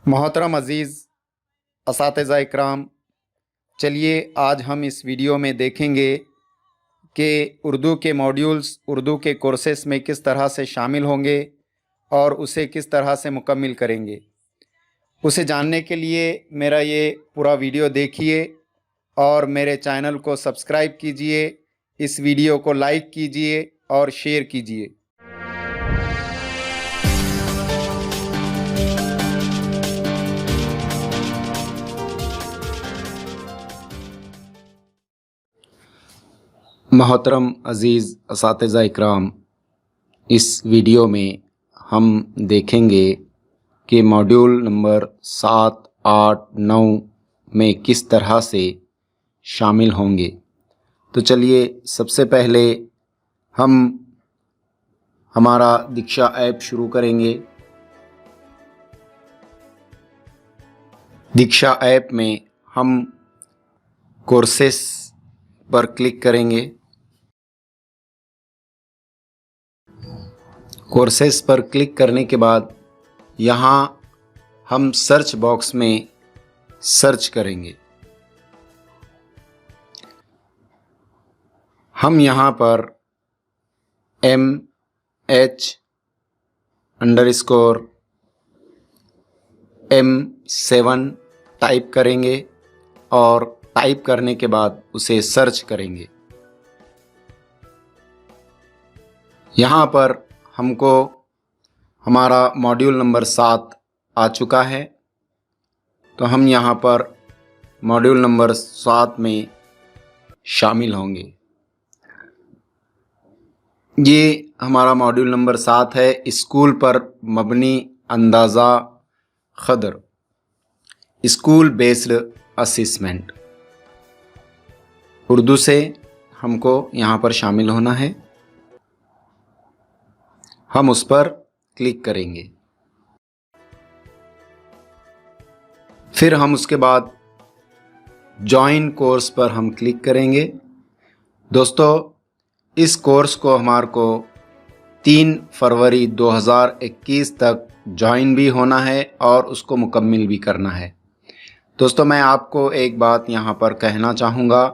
मोहतरम अज़ीज़ असातिज़ा इकराम, चलिए आज हम इस वीडियो में देखेंगे कि उर्दू के मॉड्यूल्स उर्दू के कोर्सेस में किस तरह से शामिल होंगे और उसे किस तरह से मुकम्मिल करेंगे। उसे जानने के लिए मेरा ये पूरा वीडियो देखिए और मेरे चैनल को सब्सक्राइब कीजिए, इस वीडियो को लाइक कीजिए और शेयर कीजिए। मोहतरम अज़ीज़ असातिज़ा इकराम, इस वीडियो में हम देखेंगे कि मॉड्यूल नंबर 7, 8, 9 में किस तरह से शामिल होंगे। तो चलिए सबसे पहले हम हमारा दीक्षा ऐप शुरू करेंगे। दीक्षा ऐप में हम कोर्सेस पर क्लिक करेंगे। कोर्सेस पर क्लिक करने के बाद यहाँ हम सर्च बॉक्स में सर्च करेंगे। हम यहाँ पर MH_M7 टाइप करेंगे और टाइप करने के बाद उसे सर्च करेंगे। यहाँ पर हमको हमारा मॉड्यूल नंबर 7 आ चुका है, तो हम यहाँ पर मॉड्यूल नंबर 7 में शामिल होंगे। ये हमारा मॉड्यूल नंबर 7 है, स्कूल पर मबनी अंदाज़ा ख़दर, स्कूल बेस्ड असेसमेंट। उर्दू से हमको यहाँ पर शामिल होना है। हम उस पर क्लिक करेंगे। फिर हम उसके बाद जॉइन कोर्स पर हम क्लिक करेंगे। दोस्तों, इस कोर्स को हमारे को 3 फरवरी 2021 तक जॉइन भी होना है और उसको मुकम्मिल भी करना है। दोस्तों, मैं आपको एक बात यहाँ पर कहना चाहूँगा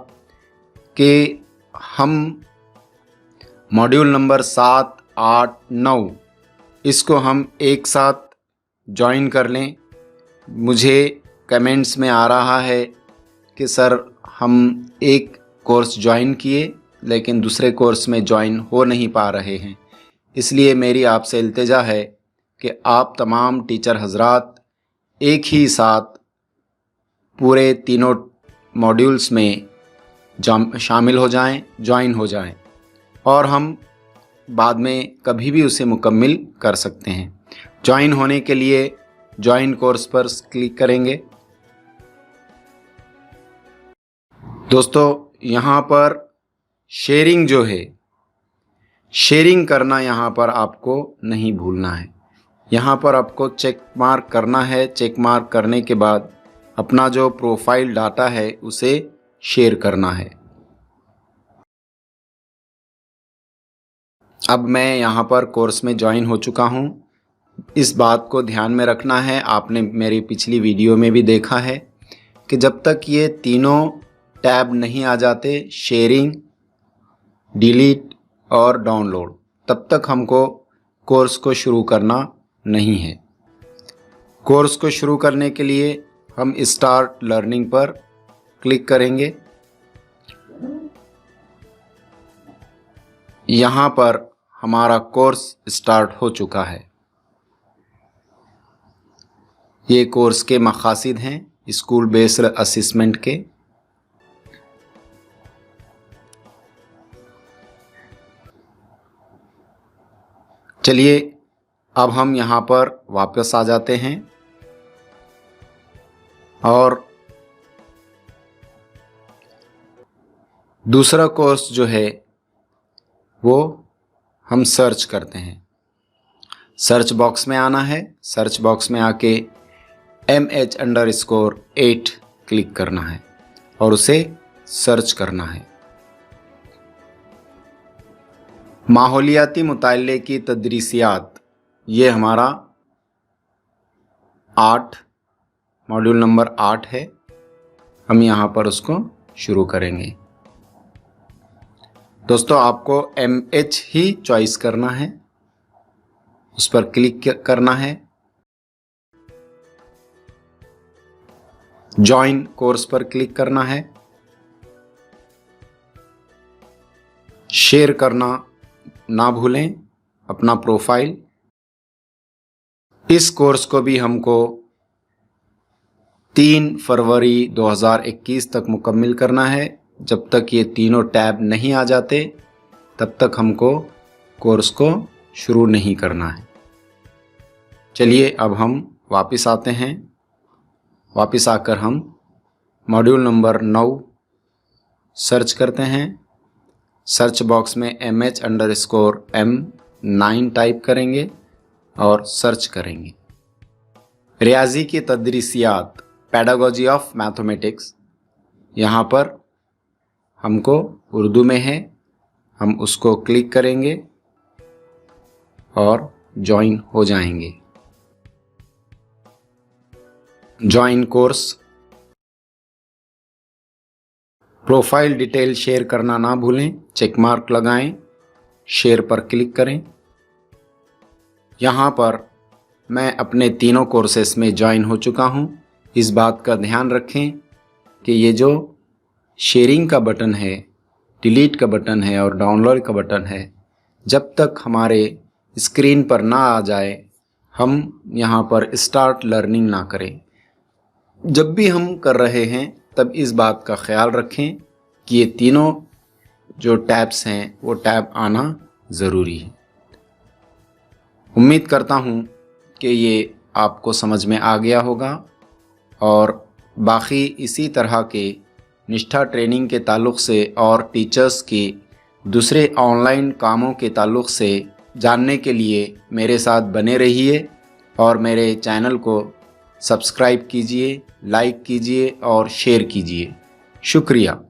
कि हम मॉड्यूल नंबर 7, 8, 9 इसको हम एक साथ जॉइन कर लें। मुझे कमेंट्स में आ रहा है कि सर हम एक कोर्स ज्वाइन किए लेकिन दूसरे कोर्स में ज्वाइन हो नहीं पा रहे हैं। इसलिए मेरी आपसे इल्तिजा है कि आप तमाम टीचर हजरात एक ही साथ पूरे तीनों मॉड्यूल्स में शामिल हो जाएं, ज्वाइन हो जाएं और हम बाद में कभी भी उसे मुकम्मिल कर सकते हैं। ज्वाइन होने के लिए ज्वाइन कोर्स पर क्लिक करेंगे। दोस्तों, यहाँ पर शेयरिंग जो है, शेयरिंग करना यहाँ पर आपको नहीं भूलना है। यहाँ पर आपको चेक मार्क करना है। चेक मार्क करने के बाद अपना जो प्रोफाइल डाटा है उसे शेयर करना है। अब मैं यहाँ पर कोर्स में ज्वाइन हो चुका हूँ। इस बात को ध्यान में रखना है, आपने मेरी पिछली वीडियो में भी देखा है कि जब तक ये तीनों टैब नहीं आ जाते, शेयरिंग, डिलीट और डाउनलोड, तब तक हमको कोर्स को शुरू करना नहीं है। कोर्स को शुरू करने के लिए हम स्टार्ट लर्निंग पर क्लिक करेंगे। यहाँ पर हमारा कोर्स स्टार्ट हो चुका है। ये कोर्स के मक़ासिद हैं स्कूल बेस्ड असेसमेंट के। चलिए अब हम यहाँ पर वापस आ जाते हैं और दूसरा कोर्स जो है वो हम सर्च करते हैं। सर्च बॉक्स में आना है। सर्च बॉक्स में आके MH_8 क्लिक करना है और उसे सर्च करना है। माहौलियाती मुताल्लिक़ की तदरीसियात, ये हमारा 8 मॉड्यूल नंबर 8 है, हम यहाँ पर उसको शुरू करेंगे। दोस्तों आपको MH ही चॉइस करना है, उस पर क्लिक करना है। ज्वाइन कोर्स पर क्लिक करना है। शेयर करना ना भूलें अपना प्रोफाइल। इस कोर्स को भी हमको 3 फरवरी 2021 तक मुकम्मल करना है। जब तक ये तीनों टैब नहीं आ जाते तब तक हमको कोर्स को शुरू नहीं करना है। चलिए अब हम वापस आते हैं। वापस आकर हम मॉड्यूल नंबर 9 सर्च करते हैं। सर्च बॉक्स में MH_M9 टाइप करेंगे और सर्च करेंगे। रियाजी की तदरीसियात, पेडागोजी ऑफ मैथमेटिक्स, यहाँ पर हमको उर्दू में है, हम उसको क्लिक करेंगे और ज्वाइन हो जाएंगे। Join course. Profile detail share करना ना भूलें, चेक मार्क लगाएं, शेयर पर क्लिक करें। यहाँ पर मैं अपने तीनों कोर्सेस में ज्वाइन हो चुका हूँ। इस बात का ध्यान रखें कि ये जो शेयरिंग का बटन है, डिलीट का बटन है और डाउनलोड का बटन है, जब तक हमारे स्क्रीन पर ना आ जाए हम यहाँ पर स्टार्ट लर्निंग ना करें। जब भी हम कर रहे हैं तब इस बात का ख्याल रखें कि ये तीनों जो टैब्स हैं वो टैब आना ज़रूरी है। उम्मीद करता हूँ कि ये आपको समझ में आ गया होगा और बाकी इसी तरह के निष्ठा ट्रेनिंग के ताल्लुक़ से और टीचर्स के दूसरे ऑनलाइन कामों के ताल्लुक़ से जानने के लिए मेरे साथ बने रहिए और मेरे चैनल को सब्सक्राइब कीजिए, लाइक कीजिए और शेयर कीजिए। शुक्रिया।